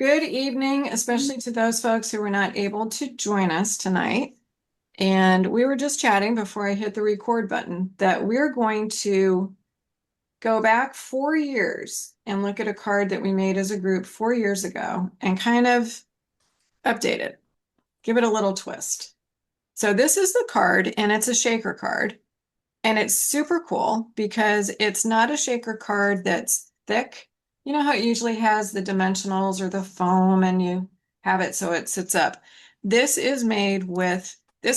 Good evening, especially to those folks who were not able to join us tonight. And we were just chatting before I hit the record button that we're going to go back 4 years and look at a card that we made as a group 4 years ago and kind of update it, give it a little twist. So this is the card, and it's a shaker card. And it's super cool because it's not a shaker card that's thick. You know how it usually has the dimensionals or the foam and you have it so it sits up. This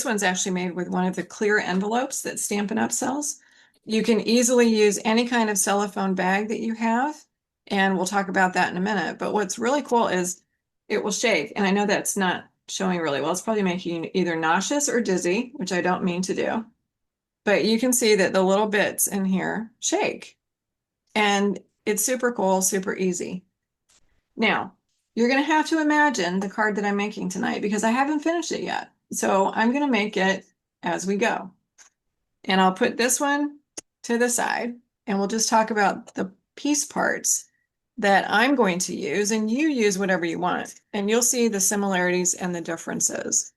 one's actually made with one of the clear envelopes that Stampin' Up! Sells. You can easily use any kind of cellophane bag that you have, and we'll talk about that in a minute. But what's really cool is it will shake. And I know that's not showing really well. It's probably making you either nauseous or dizzy, which I don't mean to do. But you can see that the little bits in here shake. And it's super cool, super easy. Now, you're going to have to imagine the card that I'm making tonight because I haven't finished it yet. So I'm going to make it as we go. And I'll put this one to the side and we'll just talk about the piece parts that I'm going to use, and you use whatever you want. And you'll see the similarities and the differences.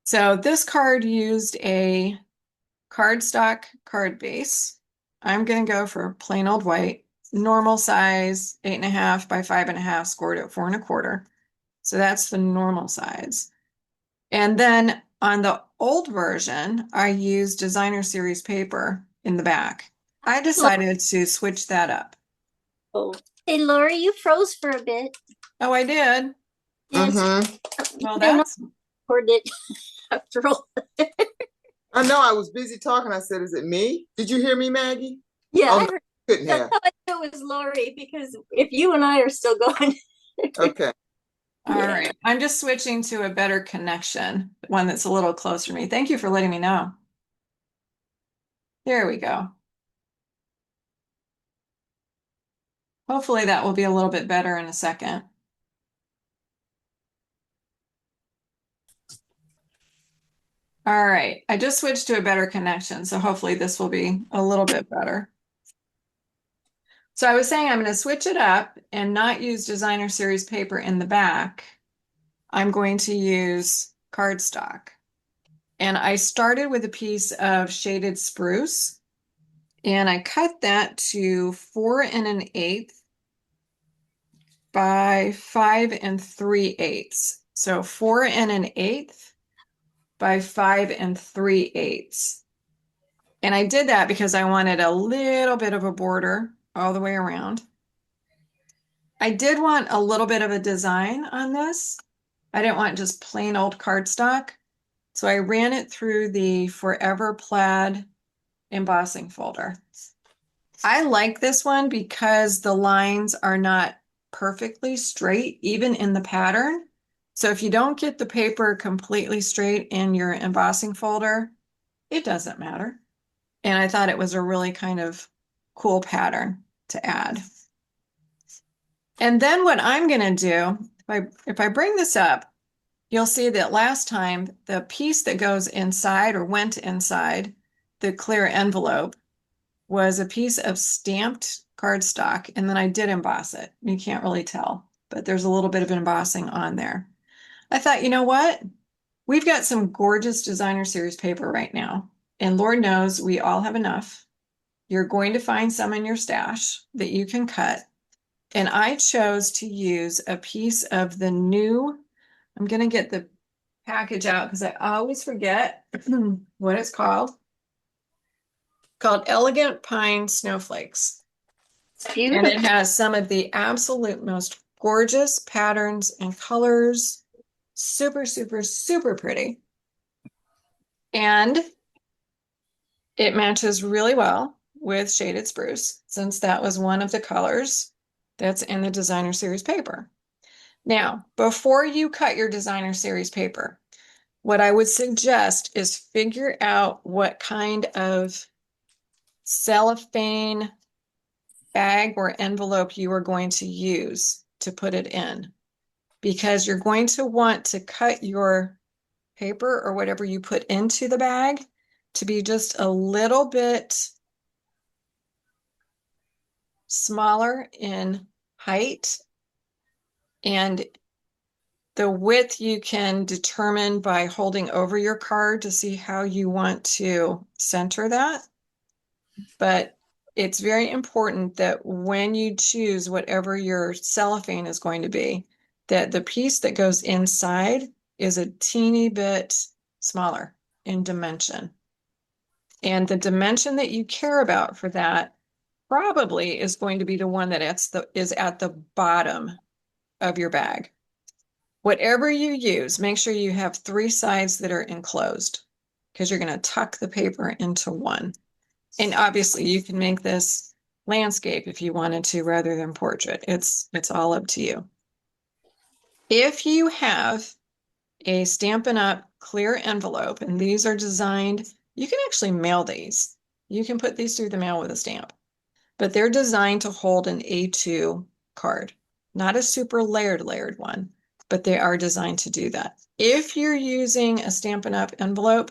So this card used a cardstock card base. I'm going to go for plain old white, normal size, 8.5 by 5.5, scored at 4.25. So that's the normal size. And then on the old version, I used designer series paper in the back. I decided to switch that up. Oh, hey, Laurie, you froze for a bit. Oh, I did. Yes, Well, I know that's recorded it after all. I know I was busy talking. I said, is it me? Did you hear me, Maggie? Yeah, Oh, I no, heard. couldn't That's have. how I knew it was Laurie, because if you and I are still going, Okay. all yeah. right. I'm just switching to a better connection, one that's a little closer to me. Thank you for letting me know. There we go. Hopefully that will be a little bit better in a second. All right, I just switched to a better connection, so hopefully this will be a little bit better. So I was saying I'm going to switch it up and not use designer series paper in the back. I'm going to use cardstock. And I started with a piece of shaded spruce, and I cut that to 4 1/8 by 5 3/8. So 4 1/8 by 5 3/8. And I did that because I wanted a little bit of a border all the way around. I did want a little bit of a design on this. I didn't want just plain old cardstock. So I ran it through the Forever Plaid embossing folder. I like this one because the lines are not perfectly straight, even in the pattern. So if you don't get the paper completely straight in your embossing folder, it doesn't matter. And I thought it was a really kind of cool pattern to add. And then what I'm going to do, if I bring this up, you'll see that last time the piece that goes inside or went inside the clear envelope was a piece of stamped cardstock, and then I did emboss it. You can't really tell, but there's a little bit of embossing on there. I thought, you know what? We've got some gorgeous designer series paper right now, and Lord knows we all have enough. You're going to find some in your stash that you can cut. And I chose to use a piece of the new, I'm going to get the package out because I always forget what it's called Elegant Pine Snowflakes. It's And beautiful. it has some of the absolute most gorgeous patterns and colors. Super, super, super pretty. And it matches really well with shaded spruce, since that was one of the colors that's in the designer series paper. Now, before you cut your designer series paper, what I would suggest is figure out what kind of cellophane bag or envelope you are going to use to put it in, because you're going to want to cut your paper or whatever you put into the bag to be just a little bit smaller in height And the width you can determine by holding over your card to see how you want to center that. But it's very important that when you choose whatever your cellophane is going to be, that the piece that goes inside is a teeny bit smaller in dimension. And the dimension that you care about for that probably is going to be the one that is at the bottom of your bag. Whatever you use, make sure you have 3 sides that are enclosed because you're going to tuck the paper into one. And obviously you can make this landscape if you wanted to rather than portrait. It's all up to you. If you have a Stampin' Up! Clear envelope, and these are designed, you can actually mail these. You can put these through the mail with a stamp, but they're designed to hold an A2 card, not a super layered one, but they are designed to do that. If you're using a Stampin' Up! Envelope,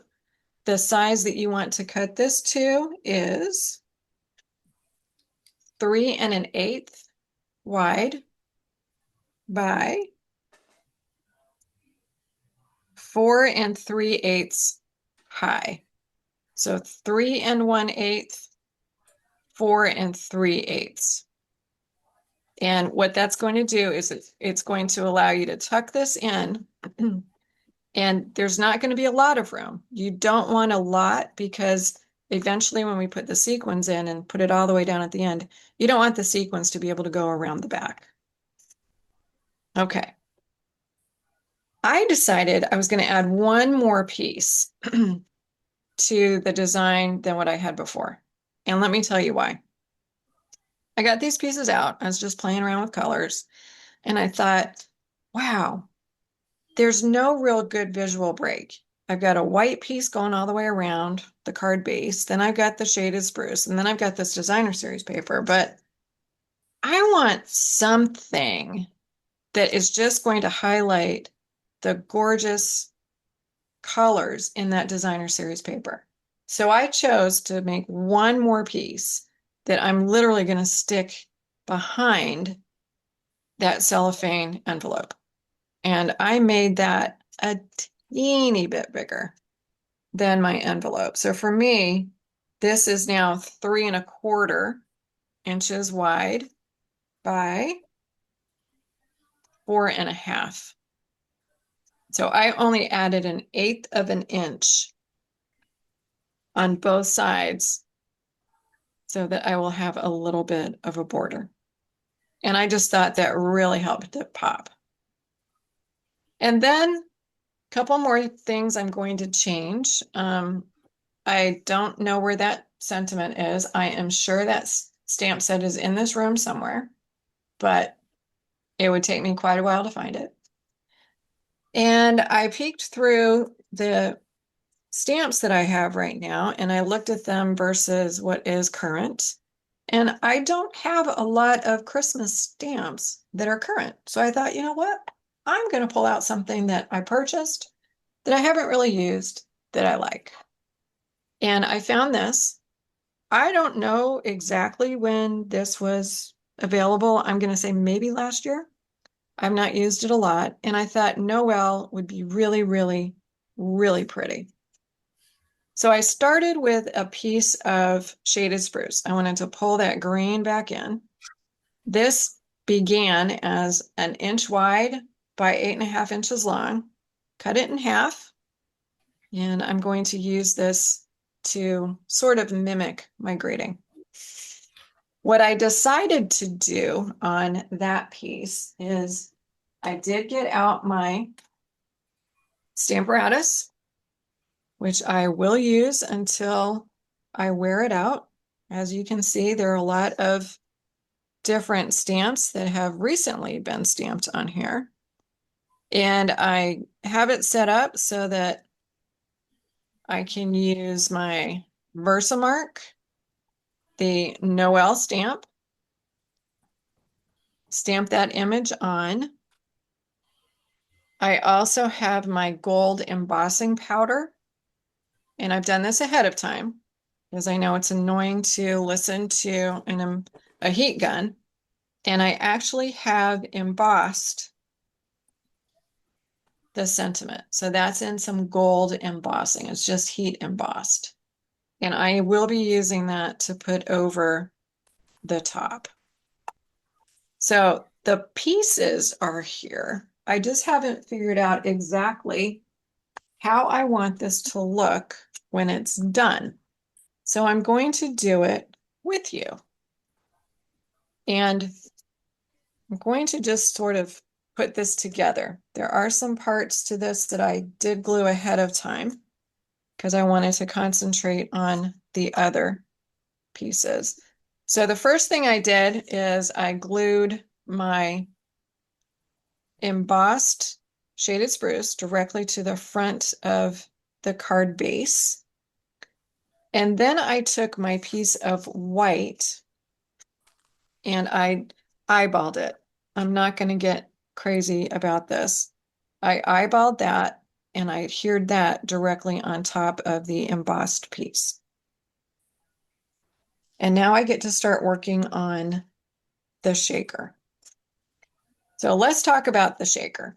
the size that you want to cut this to is 3 1/8 wide by 4 3/8 high. So 3 1/8, 4 3/8. And what that's going to do is it's going to allow you to tuck this in and there's not going to be a lot of room. You don't want a lot because eventually when we put the sequins in and put it all the way down at the end, you don't want the sequins to be able to go around the back. Okay. I decided I was going to add one more piece to the design than what I had before. And let me tell you why. I got these pieces out. I was just playing around with colors. And I thought, wow, there's no real good visual break. I've got a white piece going all the way around the card base. Then I've got the shaded spruce. And then I've got this designer series paper. But I want something that is just going to highlight the gorgeous colors in that designer series paper. So I chose to make one more piece that I'm literally going to stick behind that cellophane envelope. And I made that a teeny bit bigger than my envelope. So for me, this is now 3 1/4 inches wide by 4 1/2. So I only added 1/8 of an inch on both sides so that I will have a little bit of a border. And I just thought that really helped it pop. And then a couple more things I'm going to change. I don't know where that sentiment is. I am sure that stamp set is in this room somewhere, but it would take me quite a while to find it. And I peeked through the stamps that I have right now, and I looked at them versus what is current. And I don't have a lot of Christmas stamps that are current. So I thought, you know what? I'm going to pull out something that I purchased that I haven't really used that I like. And I found this. I don't know exactly when this was available. I'm going to say maybe last year. I've not used it a lot. And I thought Noel would be really, really, really pretty. So I started with a piece of shaded spruce. I wanted to pull that green back in. This began as 1 inch wide by 8 1/2 inches long. Cut it in half. And I'm going to use this to sort of mimic my grading. What I decided to do on that piece is I did get out my Stamparatus, which I will use until I wear it out. As you can see, there are a lot of different stamps that have recently been stamped on here. And I have it set up so that I can use my Versamark, the Noel stamp, stamp that image on. I also have my gold embossing powder, and I've done this ahead of time because I know it's annoying to listen to a heat gun. And I actually have embossed the sentiment. So that's in some gold embossing. It's just heat embossed. And I will be using that to put over the top. So the pieces are here. I just haven't figured out exactly how I want this to look when it's done. So I'm going to do it with you. And I'm going to just sort of put this together. There are some parts to this that I did glue ahead of time because I wanted to concentrate on the other pieces. So the first thing I did is I glued my embossed shaded spruce directly to the front of the card base. And then I took my piece of white and I eyeballed it. I'm not going to get crazy about this. I eyeballed that and I adhered that directly on top of the embossed piece. And now I get to start working on the shaker. So let's talk about the shaker.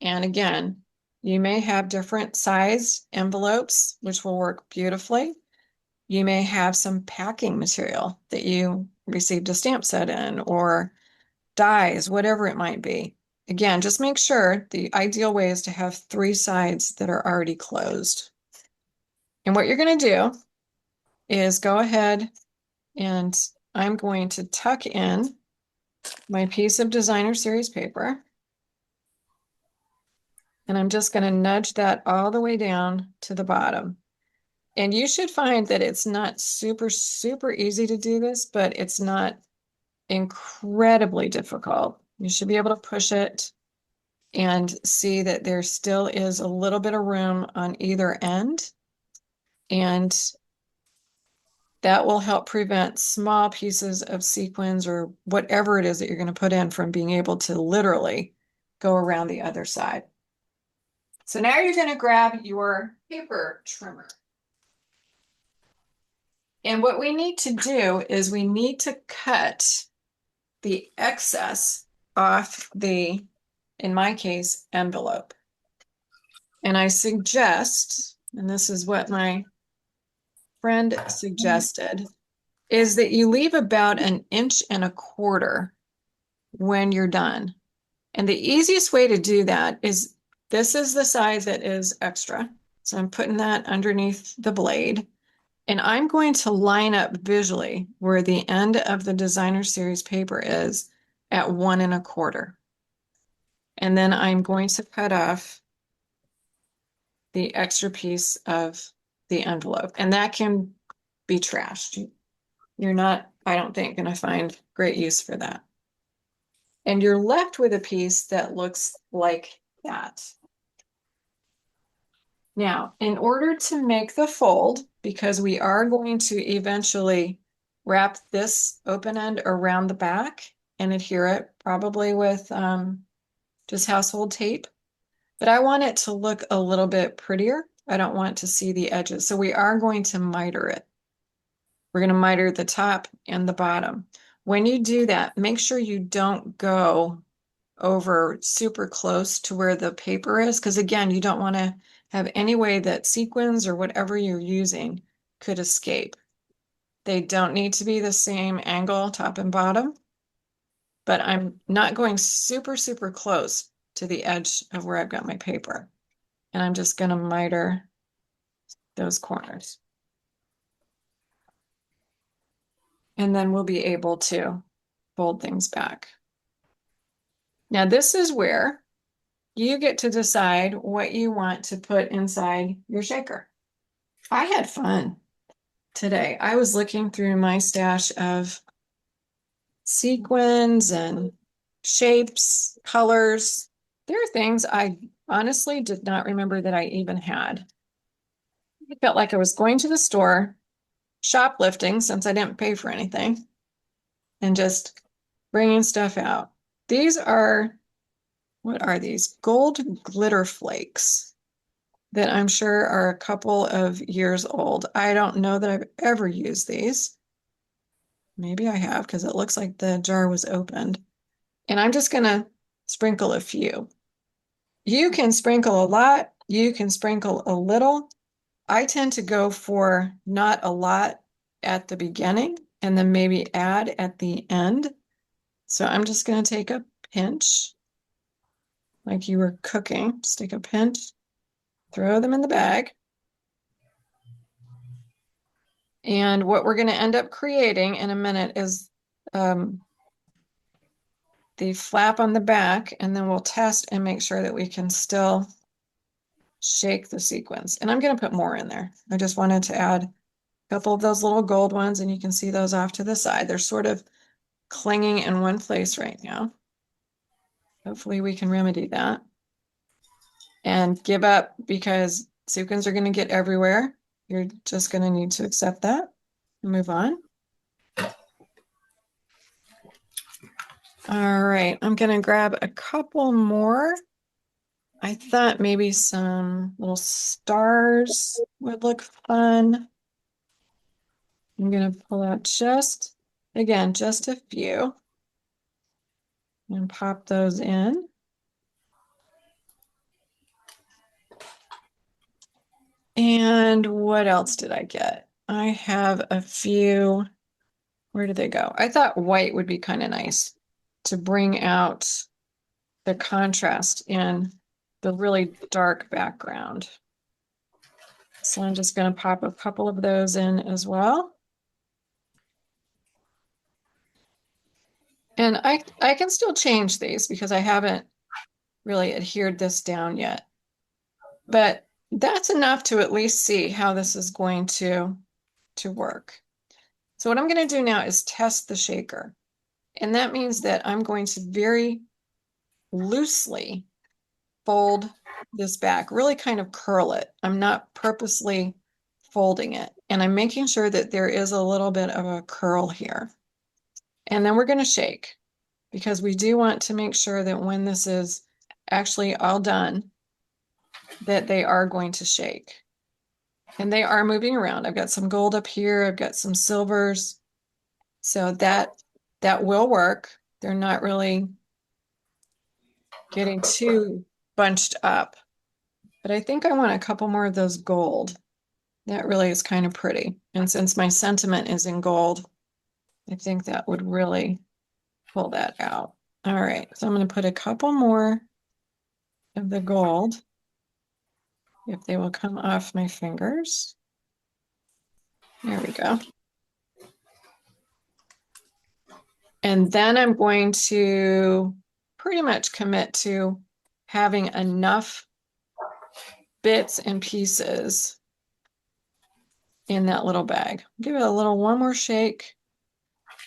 And again, you may have different size envelopes, which will work beautifully. You may have some packing material that you received a stamp set in, or dies, whatever it might be. Again, just make sure the ideal way is to have 3 sides that are already closed. And what you're going to do is go ahead and I'm going to tuck in my piece of designer series paper. And I'm just going to nudge that all the way down to the bottom. And you should find that it's not super, super easy to do this, but it's not incredibly difficult. You should be able to push it and see that there still is a little bit of room on either end. And that will help prevent small pieces of sequins or whatever it is that you're going to put in from being able to literally go around the other side. So now you're going to grab your paper trimmer. And what we need to do is we need to cut the excess off the, in my case, envelope. And I suggest, and this is what my friend suggested, is that you leave about 1.25 inches when you're done. And the easiest way to do that is, this is the side that is extra. So I'm putting that underneath the blade. And I'm going to line up visually where the end of the designer series paper is at 1.25. And then I'm going to cut off the extra piece of the envelope. And that can be trashed. You're not, I don't think, going to find great use for that. And you're left with a piece that looks like that. Now, in order to make the fold, because we are going to eventually wrap this open end around the back and adhere it probably with just household tape, but I want it to look a little bit prettier. I don't want to see the edges. So we are going to miter it. We're going to miter the top and the bottom. When you do that, make sure you don't go over super close to where the paper is, because again, you don't want to have any way that sequins or whatever you're using could escape. They don't need to be the same angle, top and bottom, but I'm not going super, super close to the edge of where I've got my paper. And I'm just going to miter those corners. And then we'll be able to fold things back. Now, this is where you get to decide what you want to put inside your shaker. I had fun today. I was looking through my stash of sequins and shapes, colors. There are things I honestly did not remember that I even had. I felt like I was going to the store, shoplifting since I didn't pay for anything, and just bringing stuff out. These are, what are these? Gold glitter flakes that I'm sure are a couple of years old. I don't know that I've ever used these. Maybe I have, because it looks like the jar was opened. And I'm just going to sprinkle a few. you can sprinkle a lot, you can sprinkle a little. I tend to go for not a lot at the beginning and then maybe add at the end. So I'm just going to take a pinch, like you were cooking. Just take a pinch, throw them in the bag. And what we're going to end up creating in a minute is the flap on the back, and then we'll test and make sure that we can still shake the sequins. And I'm going to put more in there. I just wanted to add a couple of those little gold ones, and you can see those off to the side. They're sort of clinging in one place right now. Hopefully we can remedy that and give up, because sequins are going to get everywhere. You're just going to need to accept that and move on. All right, I'm going to grab a couple more. I thought maybe some little stars would look fun. I'm going to pull out just a few and pop those in. And what else did I get? I have a few. Where did they go? I thought white would be kind of nice to bring out the contrast in the really dark background. So I'm just going to pop a couple of those in as well. And I can still change these because I haven't really adhered this down yet. But that's enough to at least see how this is going to work. So what I'm going to do now is test the shaker. And that means that I'm going to very loosely fold this back, really kind of curl it. I'm not purposely folding it. And I'm making sure that there is a little bit of a curl here. And then we're going to shake, because we do want to make sure that when this is actually all done, that they are going to shake. And they are moving around. I've got some gold up here. I've got some silvers. So that will work. They're not really getting too bunched up. But I think I want a couple more of those gold. That really is kind of pretty. And since my sentiment is in gold, I think that would really pull that out. All right, so I'm going to put a couple more of the gold, if they will come off my fingers. There we go. And then I'm going to pretty much commit to having enough bits and pieces in that little bag. Give it a little one more shake.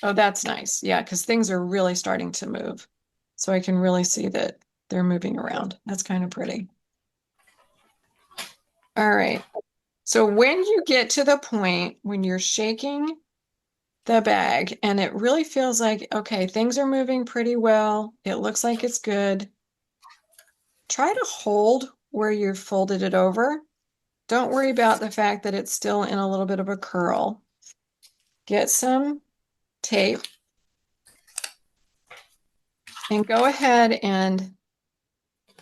Oh, that's nice. Yeah, because things are really starting to move. So I can really see that they're moving around. That's kind of pretty. All right. So when you get to the point when you're shaking the bag and it really feels like, okay, things are moving pretty well. It looks like it's good. Try to hold where you've folded it over. Don't worry about the fact that it's still in a little bit of a curl. Get some tape and go ahead and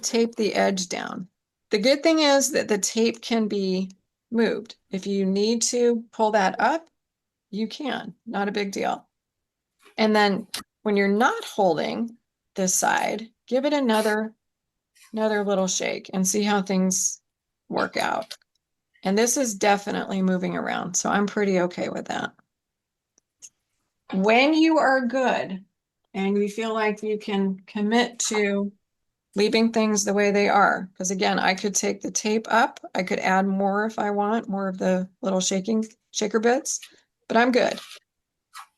tape the edge down. The good thing is that the tape can be moved. If you need to pull that up, you can, not a big deal. And then when you're not holding this side, give it another little shake and see how things work out. And this is definitely moving around, so I'm pretty okay with that. When you are good and you feel like you can commit to leaving things the way they are, because again, I could take the tape up, I could add more if I want, more of the little shaker bits, but I'm good.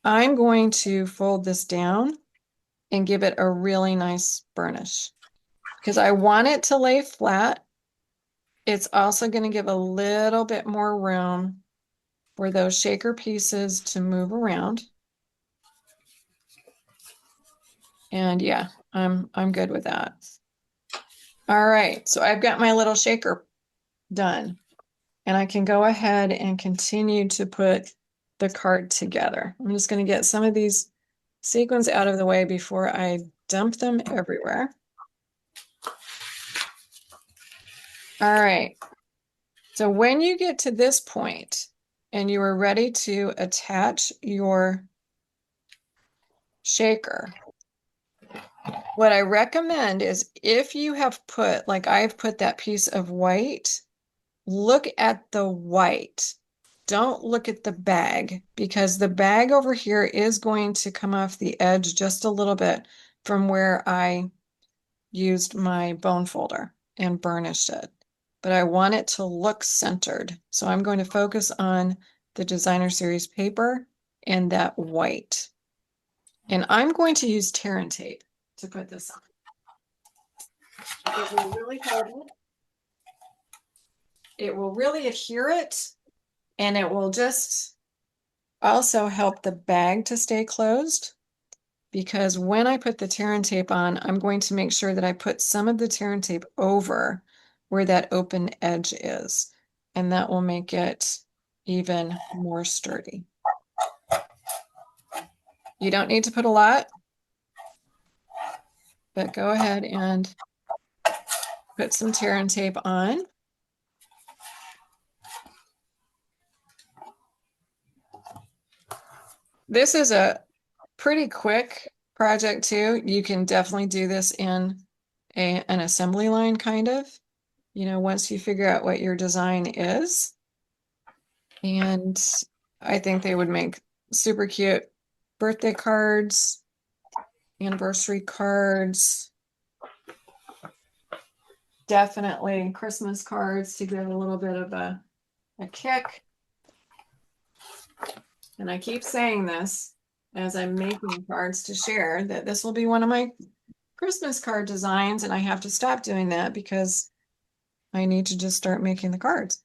I'm going to fold this down and give it a really nice burnish because I want it to lay flat. It's also going to give a little bit more room for those shaker pieces to move around. And yeah, I'm good with that. All right, so I've got my little shaker done. And I can go ahead and continue to put the card together. I'm just going to get some of these sequins out of the way before I dump them everywhere. All right. So when you get to this point and you are ready to attach your shaker, what I recommend is if you have put, like I've put that piece of white, look at the white. Don't look at the bag because the bag over here is going to come off the edge just a little bit from where I used my bone folder and burnished it. But I want it to look centered. So I'm going to focus on the designer series paper and that white. And I'm going to use tear and tape to put this on. It will really hold it. It will really adhere it, and it will just also help the bag to stay closed because when I put the tear and tape on, I'm going to make sure that I put some of the tear and tape over where that open edge is, and that will make it even more sturdy. You don't need to put a lot, but go ahead and put some tear and tape on. This is a pretty quick project too. You can definitely do this in an assembly line kind of, once you figure out what your design is. And I think they would make super cute birthday cards, anniversary cards, definitely Christmas cards to give a little bit of a kick. And I keep saying this as I'm making cards to share that this will be one of my Christmas card designs, and I have to stop doing that because I need to just start making the cards.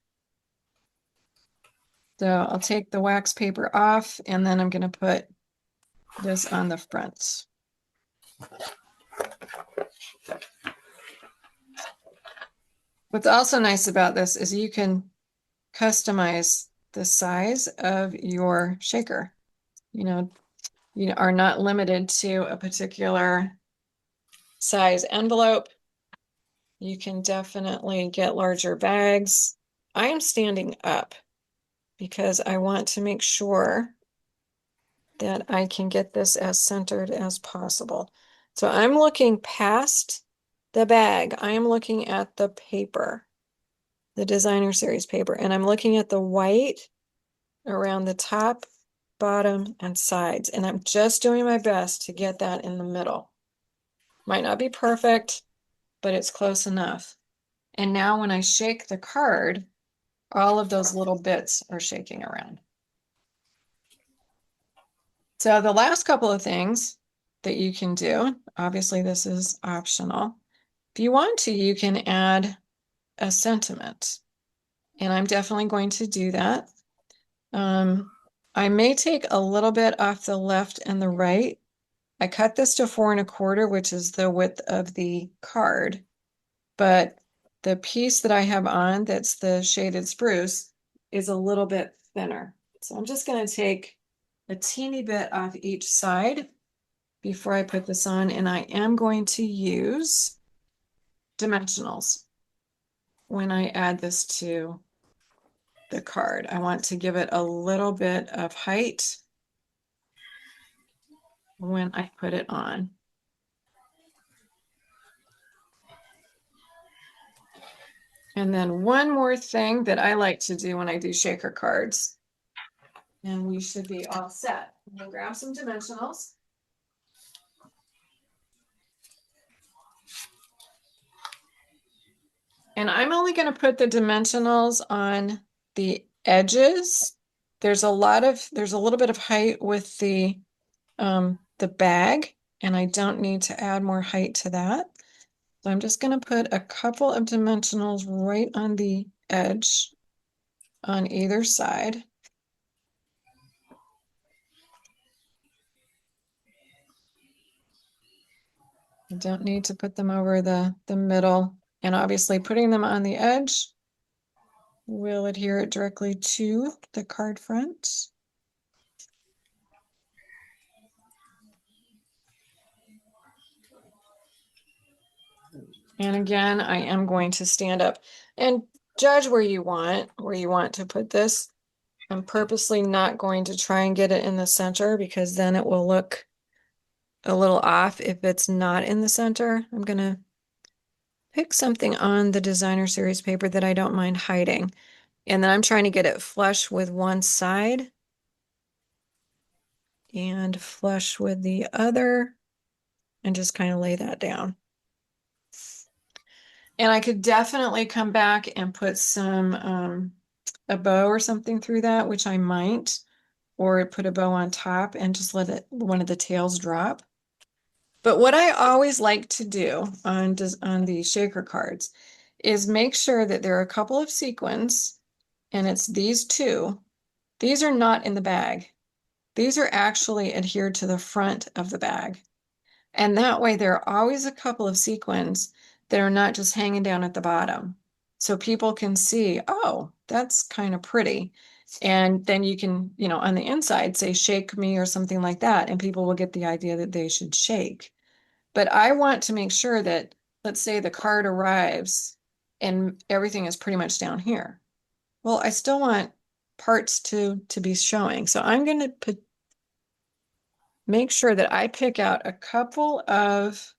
So I'll take the wax paper off and then I'm going to put this on the front. What's also nice about this is you can customize the size of your shaker. You are not limited to a particular size envelope. You can definitely get larger bags. I am standing up because I want to make sure that I can get this as centered as possible. So I'm looking past the bag. I am looking at the paper, the designer series paper, and I'm looking at the white around the top, bottom, and sides. And I'm just doing my best to get that in the middle. Might not be perfect, but it's close enough. And now when I shake the card, all of those little bits are shaking around. So the last couple of things that you can do, obviously this is optional. If you want to, you can add a sentiment. And I'm definitely going to do that. I may take a little bit off the left and the right. I cut this to 4 1/4, which is the width of the card. But the piece that I have on, that's the shaded spruce, is a little bit thinner. So I'm just going to take a teeny bit off each side before I put this on, and I am going to use dimensionals when I add this to the card. I want to give it a little bit of height when I put it on. And then one more thing that I like to do when I do shaker cards, and we should be all set. We'll grab some dimensionals. And I'm only going to put the dimensionals on the edges. There's a little bit of height with the bag, and I don't need to add more height to that. So I'm just going to put a couple of dimensionals right on the edge on either side. I don't need to put them over the middle, and obviously putting them on the edge will adhere it directly to the card front. And again, I am going to stand up and judge where you want to put this. I'm purposely not going to try and get it in the center because then it will look a little off if it's not in the center. I'm gonna pick something on the designer series paper that I don't mind hiding. And then I'm trying to get it flush with one side and flush with the other and just kind of lay that down. And I could definitely come back and put some a bow or something through that, which I might, or put a bow on top and just let it one of the tails drop. But what I always like to do on the shaker cards is make sure that there are a couple of sequins, and it's these two. These are not in the bag. These are actually adhered to the front of the bag. And that way there are always a couple of sequins that are not just hanging down at the bottom. So people can see, oh, that's kind of pretty. And then you can, on the inside say, shake me or something like that. And people will get the idea that they should shake. But I want to make sure that, let's say the card arrives and everything is pretty much down here. Well, I still want parts to be showing. So I'm going to make sure that I pick out a couple of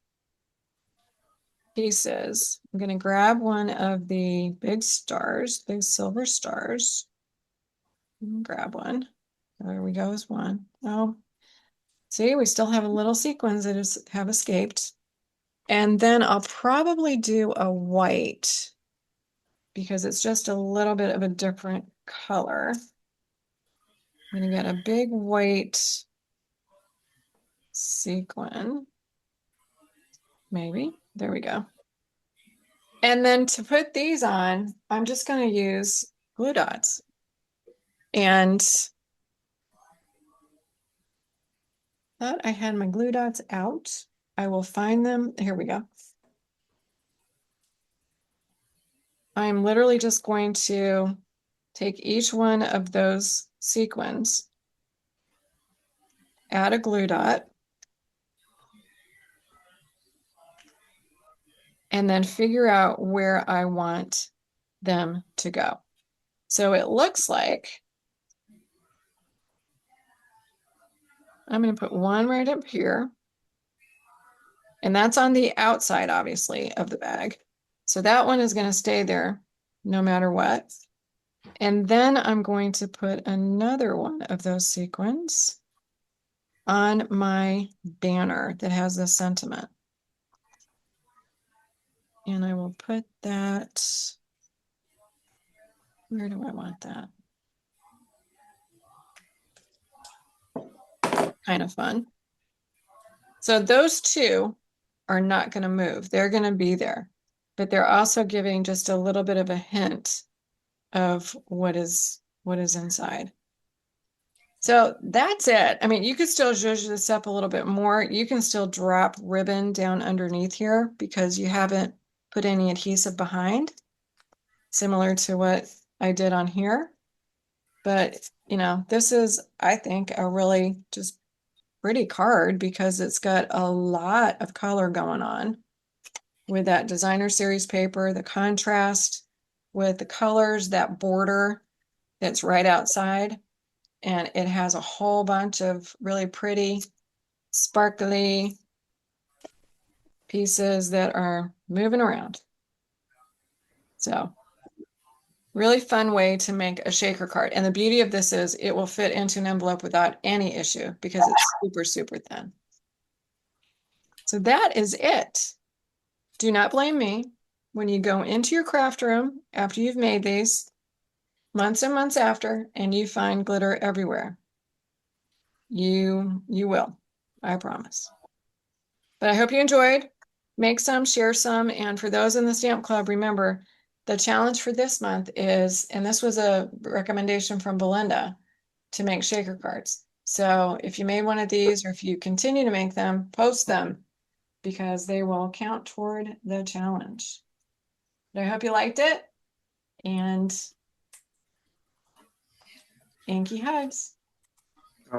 pieces. I'm going to grab one of the big stars, big silver stars. Grab one. There we go, is one. Oh, see, we still have a little sequins that have escaped. And then I'll probably do a white because it's just a little bit of a different color. I'm going to get a big white sequin. Maybe. There we go. And then to put these on, I'm just going to use glue dots. And thought I had my glue dots out. I will find them. Here we go. I'm literally just going to take each one of those sequins, add a glue dot, and then figure out where I want them to go. So it looks like I'm going to put one right up here. And that's on the outside, obviously, of the bag. So that one is going to stay there no matter what. And then I'm going to put another one of those sequins on my banner that has the sentiment. And I will put that, where do I want that? Kind of fun. So those two are not going to move. They're going to be there, but they're also giving just a little bit of a hint of what is inside. So that's it. I mean, you could still zhuzh this up a little bit more. You can still drop ribbon down underneath here because you haven't put any adhesive behind, similar to what I did on here. But, this is, I think, a really just pretty card because it's got a lot of color going on with that designer series paper, the contrast with the colors, that border that's right outside. And it has a whole bunch of really pretty, sparkly pieces that are moving around. So really fun way to make a shaker card. And the beauty of this is it will fit into an envelope without any issue because it's super, super thin. So that is it. Do not blame me when you go into your craft room after you've made these months and months after and you find glitter everywhere. You will, I promise. But I hope you enjoyed. Make some, share some, and for those in the Stamp Club, remember the challenge for this month is, and this was a recommendation from Belinda, to make shaker cards. So if you made one of these or if you continue to make them, post them because they will count toward the challenge. But I hope you liked it, and Inky hugs.